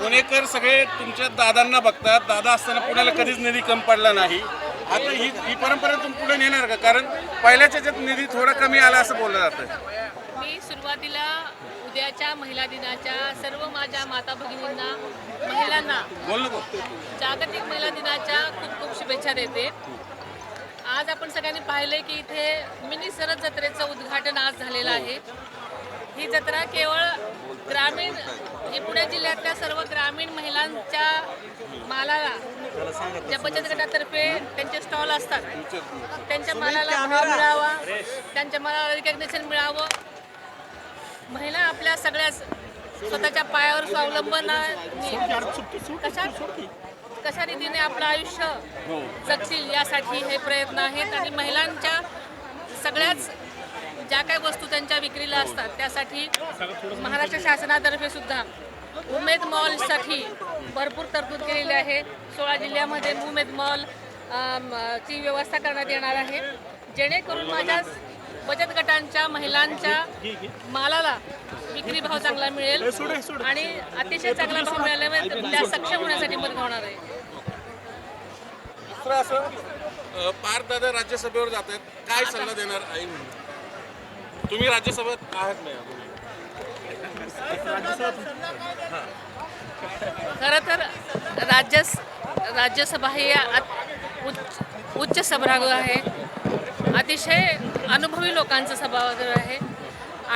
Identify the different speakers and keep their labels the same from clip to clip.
Speaker 1: पुणेकर सगळे तुमच्या दादांना बघतात. दादा असताना पुण्याला कधीच निधी कमी पडला नाही. आता ही परंपरा तुम्ही पुढे नेणार का? कारण पहिल्याच्या याच्यात निधी थोडा कमी आला असं बोललं जातं.
Speaker 2: मी सुरुवातीला उद्याच्या महिला दिनाच्या सर्व माझ्या माता भगिनींना, महिलांना
Speaker 1: बोल नको.
Speaker 2: जागतिक महिला दिनाच्या खूप खूप शुभेच्छा देते. आज आपण सगळ्यांनी पाहिलंय की इथे मिनी सरस जत्रेचं उद्घाटन आज झालेलं आहे. ही जत्रा केवळ ग्रामीण ही पुणे जिल्ह्यातल्या सर्व ग्रामीण महिलांच्या मालाला ज्या बचत गटातर्फे त्यांचे स्टॉल असतात त्यांच्या मालाला भाव मिळावा, त्यांच्या मालाला रिकग्नेशन मिळावं, महिला आपल्या सगळ्या स्वतःच्या पायावर स्वावलंबन कशा रीतीने आपलं आयुष्य जगतील यासाठी हे प्रयत्न आहेत. आणि महिलांच्या सगळ्याच ज्या काही वस्तू त्यांच्या विक्रीला असतात त्यासाठी महाराष्ट्र शासनातर्फे सुद्धा उमेद मॉलसाठी भरपूर तरतूद केलेली आहे. 16 जिल्ह्यामध्ये उमेद मॉल ची व्यवस्था करण्यात येणार आहे, जेणेकरून माझ्या बचत गटांच्या महिलांच्या मालाला विक्री भाव चांगला मिळेल आणि अतिशय चांगला भाव मिळाल्यामुळे त्या सक्षम होण्यासाठी मदत होणार आहे.
Speaker 1: दुसरं असं पार्थ दादा राज्यसभेवर जात आहेत, काय सल्ला देणार आई म्हणून? तुम्ही राज्यसभेत आहात नाही?
Speaker 2: खरं तर राज्यसभा ही उच्च सभागृह आहे, अतिशय अनुभवी लोकांचं सभागृह आहे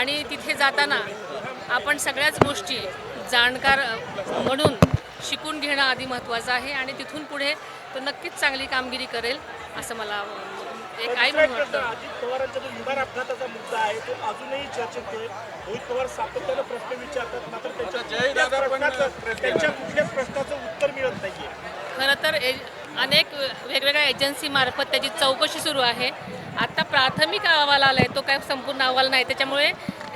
Speaker 2: आणि तिथे जाताना आपण सगळ्याच गोष्टी जाणकार म्हणून शिकून घेणं आधी महत्त्वाचं आहे आणि तिथून पुढे तो नक्कीच चांगली कामगिरी करेल असं मला एक आई म्हणून वाटतं.
Speaker 3: अजित पवारांचा जो विमान अपघाताचा मुद्दा आहे तो अजूनही चर्चेत आहे. रोहित पवार सातत्यानं प्रश्न विचारतात, मात्र त्यांच्या कुठल्याच प्रश्नाचं उत्तर मिळत नाहीये.
Speaker 2: खरं तर अनेक वेगवेगळ्या एजन्सीमार्फत त्याची चौकशी सुरू आहे. आता प्राथमिक अहवाल आला आहे, तो काय संपूर्ण अहवाल नाही, त्याच्यामुळे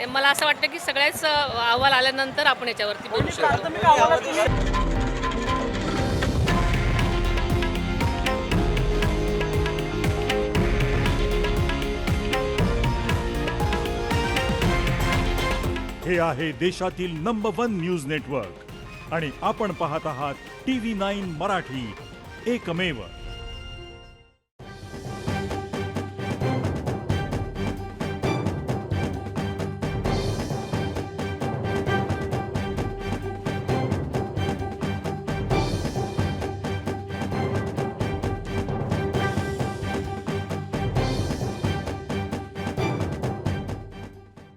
Speaker 2: मला असं वाटतं की सगळ्याच अहवाल आल्यानंतर आपण याच्यावरती बोलू शकतो.
Speaker 4: हे आहे देशातील नंबर 1 न्यूज नेटवर्क आणि आपण पाहत आहात TV9 मराठी, एकमेव.